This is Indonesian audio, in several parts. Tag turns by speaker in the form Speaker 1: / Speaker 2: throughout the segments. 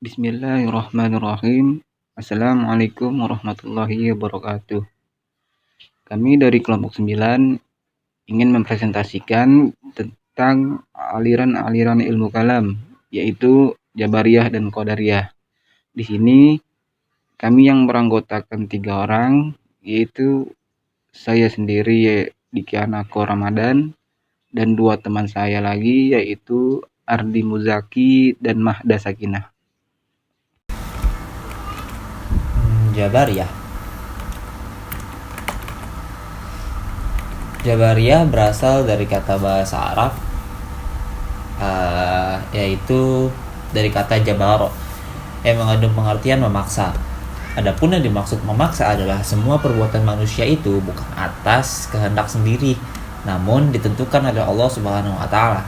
Speaker 1: Bismillahirrahmanirrahim. Assalamualaikum warahmatullahi wabarakatuh. Kami dari kelompok 9 ingin mempresentasikan tentang aliran-aliran ilmu kalam, yaitu Jabariyah dan Qadariyah. Di sini kami yang beranggotakan 3 orang, yaitu saya sendiri Dikianako Ramadan dan 2 teman saya lagi, yaitu Ardi Muzaki dan Mahda Sakinah.
Speaker 2: Jabariyah. Jabariyah berasal dari kata bahasa Arab, yaitu dari kata jabaro, yang mengandung pengertian memaksa. Adapun yang dimaksud memaksa adalah semua perbuatan manusia itu bukan atas kehendak sendiri, namun ditentukan oleh Allah Subhanahu wa taala.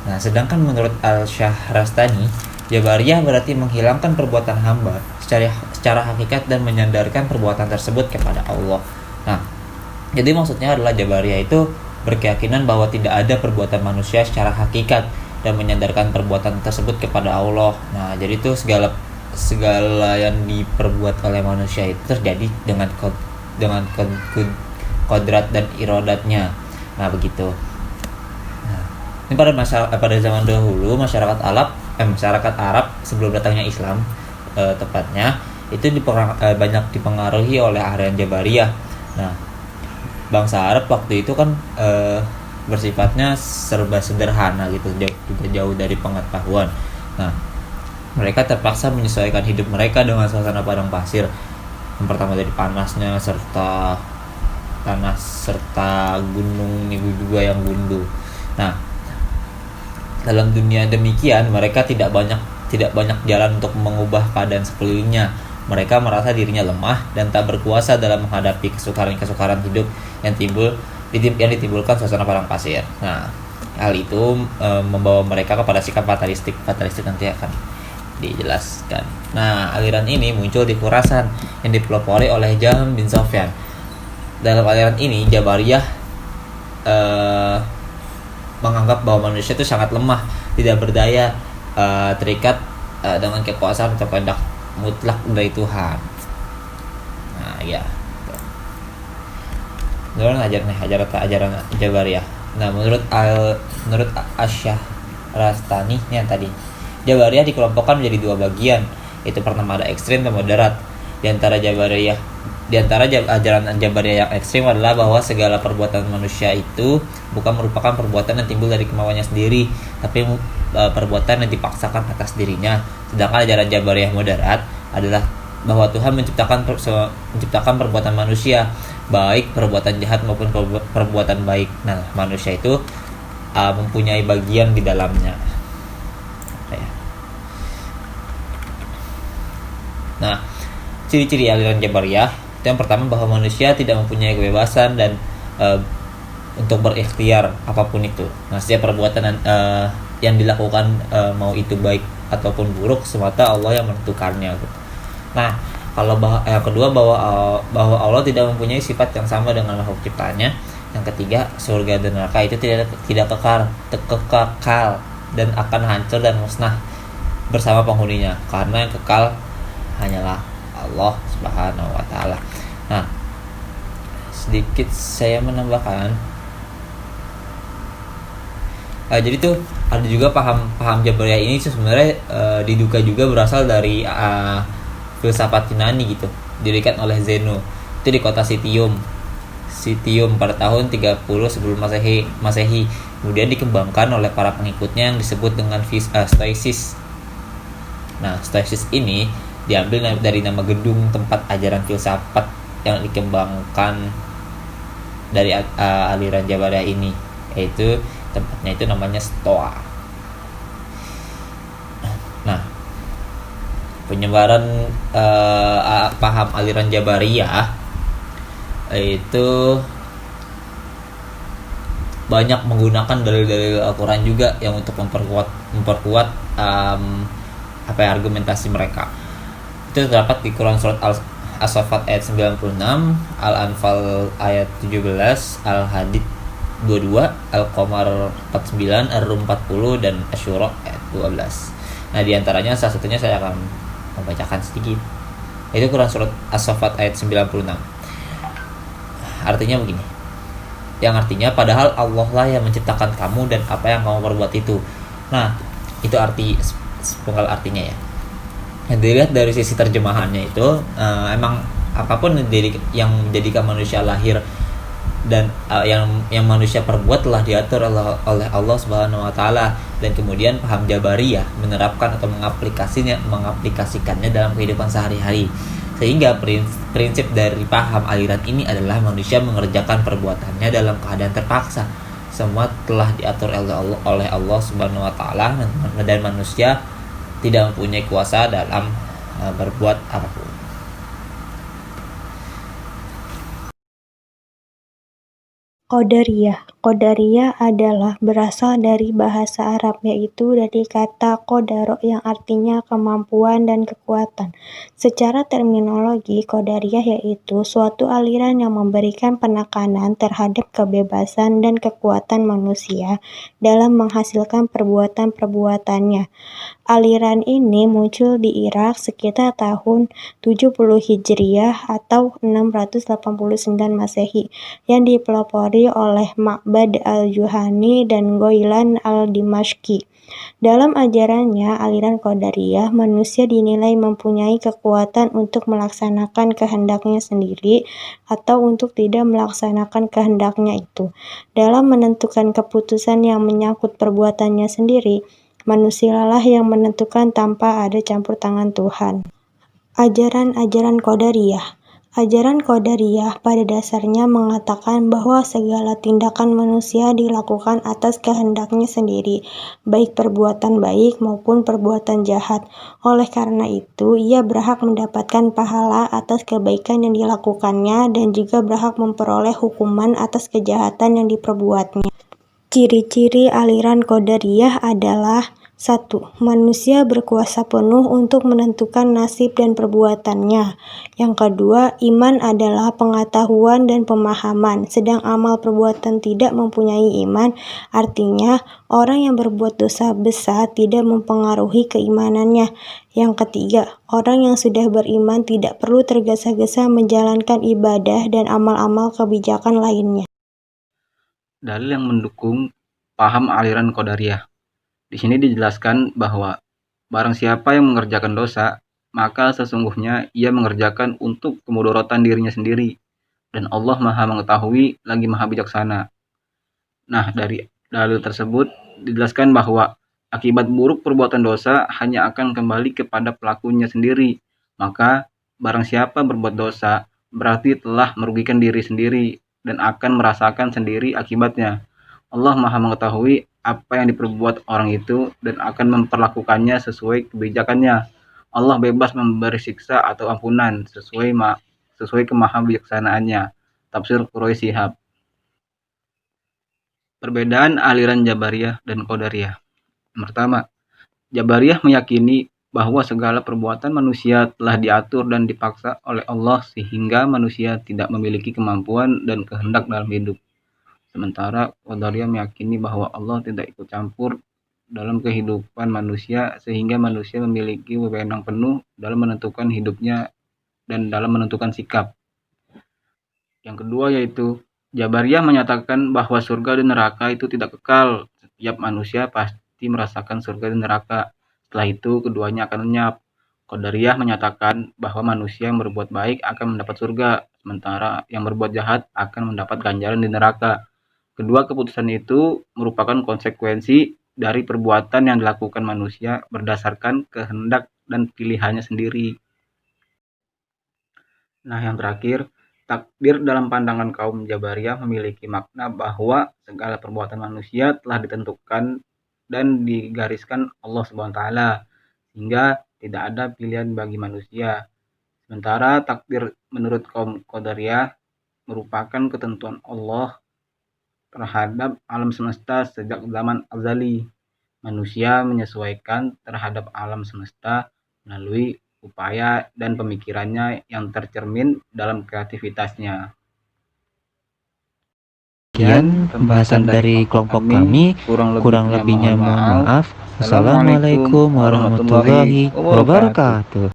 Speaker 2: Nah, sedangkan menurut Al-Syahrastani, Jabariyah berarti menghilangkan perbuatan hamba secara hakikat dan menyandarkan perbuatan tersebut kepada Allah. Nah, jadi maksudnya adalah Jabariyah itu berkeyakinan bahwa tidak ada perbuatan manusia secara hakikat dan menyandarkan perbuatan tersebut kepada Allah. Nah, jadi itu segala yang diperbuat oleh manusia itu terjadi dengan kodrat dan iradatnya. Nah, begitu. Nah, ini pada zaman dahulu masyarakat Arab sebelum datangnya Islam, tepatnya itu banyak dipengaruhi oleh aliran Jabariyah. Nah, bangsa Arab waktu itu kan bersifatnya serba sederhana gitu, juga jauh dari pengetahuan. Nah, mereka terpaksa menyesuaikan hidup mereka dengan suasana padang pasir. Yang pertama dari panasnya serta tanah serta gunung juga yang gundu. Nah, dalam dunia demikian mereka tidak banyak jalan untuk mengubah keadaan sekelilingnya. Mereka merasa dirinya lemah dan tak berkuasa dalam menghadapi kesukaran hidup yang ditimbulkan suasana padang pasir. Nah, hal itu membawa mereka kepada sikap fatalistik nanti akan dijelaskan. Nah, aliran ini muncul di Khurasan yang dipelopori oleh Jahm bin Sofyan. Dalam aliran ini Jabariyah menganggap bahwa manusia itu sangat lemah, tidak berdaya, terikat dengan kekuasaan atau kehendak mutlak dari Tuhan. Nah, ya. Ajaran Jabariyah. Nah, menurut Asy-Syahrastani yang tadi, Jabariyah dikelompokkan menjadi 2 bagian, yaitu pertama ada ekstrim dan moderat. Di antara ajaran Jabariyah yang ekstrim adalah bahwa segala perbuatan manusia itu bukan merupakan perbuatan yang timbul dari kemauannya sendiri, tapi perbuatan yang dipaksakan atas dirinya. Sedangkan ajaran Jabariyah moderat adalah bahwa Tuhan menciptakan perbuatan manusia, baik perbuatan jahat maupun perbuatan baik. Nah, manusia itu mempunyai bagian di dalamnya. Nah, ciri-ciri aliran Jabariyah itu yang pertama bahwa manusia tidak mempunyai kebebasan dan untuk berikhtiar apapun itu. Nah, setiap perbuatan yang dilakukan mau itu baik ataupun buruk semata Allah yang menentukannya. Nah, kalau yang kedua bahwa Allah tidak mempunyai sifat yang sama dengan makhluk ciptaannya. Yang ketiga, surga dan neraka itu tidak kekal dan akan hancur dan musnah bersama penghuninya, karena yang kekal hanyalah Allah Subhanahu wa taala. Nah, sedikit saya menambahkan. Jadi tuh ada juga paham Jabariyah ini sebenarnya diduga juga berasal dari filsafat Yunani gitu, didirikan oleh Zeno itu di kota Sitium pada tahun 30 sebelum Masehi. Kemudian dikembangkan oleh para pengikutnya yang disebut dengan Stoicis. Nah, Stoicis ini diambil dari nama gedung tempat ajaran filsafat yang dikembangkan dari aliran Jabariyah ini, yaitu tempatnya itu namanya Stoa. Nah, penyebaran paham aliran Jabariyah itu banyak menggunakan dalil-dalil Al-Quran juga yang untuk memperkuat argumentasi mereka. Itu terdapat di Quran surat As-Saffat ayat 96, Al-Anfal ayat 17, Al-Hadid 22, Al-Qamar 49, Ar-Rum 40 dan Asy-Syura ayat 12. Nah, diantaranya salah satunya saya akan membacakan sedikit. Itu Quran surat As-Saffat ayat 96. Artinya begini. Yang artinya padahal Allah lah yang menciptakan kamu dan apa yang kamu perbuat itu. Nah, itu arti sepenggal artinya ya. Yang dilihat dari sisi terjemahannya itu emang apapun yang menjadikan manusia lahir dan yang manusia perbuat telah diatur oleh Allah Subhanahu wa taala, dan kemudian paham Jabariyah menerapkan atau mengaplikasikannya dalam kehidupan sehari-hari. Sehingga prinsip dari paham aliran ini adalah manusia mengerjakan perbuatannya dalam keadaan terpaksa. Semua telah diatur oleh Allah Subhanahu wa taala, dan manusia tidak mempunyai kuasa dalam berbuat apapun.
Speaker 3: Qadariyah. Qadariyah adalah berasal dari bahasa Arab, yaitu dari kata qadaro yang artinya kemampuan dan kekuatan. Secara terminologi, Qadariyah yaitu suatu aliran yang memberikan penekanan terhadap kebebasan dan kekuatan manusia dalam menghasilkan perbuatan-perbuatannya. Aliran ini muncul di Irak sekitar tahun 70 Hijriah atau 689 Masehi, yang dipelopori oleh Ma'bad al-Juhani dan Ghailan al-Dimashqi. Dalam ajarannya, aliran Qadariyah, manusia dinilai mempunyai kekuatan untuk melaksanakan kehendaknya sendiri atau untuk tidak melaksanakan kehendaknya itu. Dalam menentukan keputusan yang menyangkut perbuatannya sendiri, manusialah yang menentukan tanpa ada campur tangan Tuhan. Ajaran-ajaran Qadariyah. Ajaran Qadariyah pada dasarnya mengatakan bahwa segala tindakan manusia dilakukan atas kehendaknya sendiri, baik perbuatan baik maupun perbuatan jahat. Oleh karena itu, ia berhak mendapatkan pahala atas kebaikan yang dilakukannya dan juga berhak memperoleh hukuman atas kejahatan yang diperbuatnya. Ciri-ciri aliran Qadariyah adalah 1. Manusia berkuasa penuh untuk menentukan nasib dan perbuatannya. Yang kedua, iman adalah pengetahuan dan pemahaman, sedang amal perbuatan tidak mempunyai iman, artinya orang yang berbuat dosa besar tidak mempengaruhi keimanannya. Yang ketiga, orang yang sudah beriman tidak perlu tergesa-gesa menjalankan ibadah dan amal-amal kebijakan lainnya.
Speaker 1: Dalil yang mendukung paham aliran Qadariyah. Di sini dijelaskan bahwa barang siapa yang mengerjakan dosa, maka sesungguhnya ia mengerjakan untuk kemudorotan dirinya sendiri, dan Allah Maha Mengetahui lagi Maha Bijaksana. Nah, dari dalil tersebut dijelaskan bahwa akibat buruk perbuatan dosa hanya akan kembali kepada pelakunya sendiri. Maka barang siapa berbuat dosa berarti telah merugikan diri sendiri dan akan merasakan sendiri akibatnya. Allah Maha Mengetahui apa yang diperbuat orang itu dan akan memperlakukannya sesuai kebijakannya. Allah bebas memberi siksa atau ampunan sesuai kemahabijaksanaannya. Tafsir Quraisy Shihab. Perbedaan aliran Jabariyah dan Qadariyah. Pertama, Jabariyah meyakini bahwa segala perbuatan manusia telah diatur dan dipaksa oleh Allah sehingga manusia tidak memiliki kemampuan dan kehendak dalam hidup. Sementara Qadariyah meyakini bahwa Allah tidak ikut campur dalam kehidupan manusia sehingga manusia memiliki wewenang penuh dalam menentukan hidupnya dan dalam menentukan sikap. Yang kedua yaitu Jabariyah menyatakan bahwa surga dan neraka itu tidak kekal. Setiap manusia pasti merasakan surga dan neraka. Setelah itu keduanya akan lenyap. Qadariyah menyatakan bahwa manusia yang berbuat baik akan mendapat surga, sementara yang berbuat jahat akan mendapat ganjaran di neraka. Kedua keputusan itu merupakan konsekuensi dari perbuatan yang dilakukan manusia berdasarkan kehendak dan pilihannya sendiri. Nah, yang terakhir, takdir dalam pandangan kaum Jabariyah memiliki makna bahwa segala perbuatan manusia telah ditentukan dan digariskan Allah Subhanahu wa taala, sehingga tidak ada pilihan bagi manusia. Sementara takdir menurut kaum Qadariyah merupakan ketentuan Allah terhadap alam semesta sejak zaman azali. Manusia menyesuaikan terhadap alam semesta melalui upaya dan pemikirannya yang tercermin dalam kreativitasnya.
Speaker 2: sekian pembahasan dari kelompok kami. Kurang lebihnya mohon maaf. Assalamualaikum warahmatullahi wabarakatuh.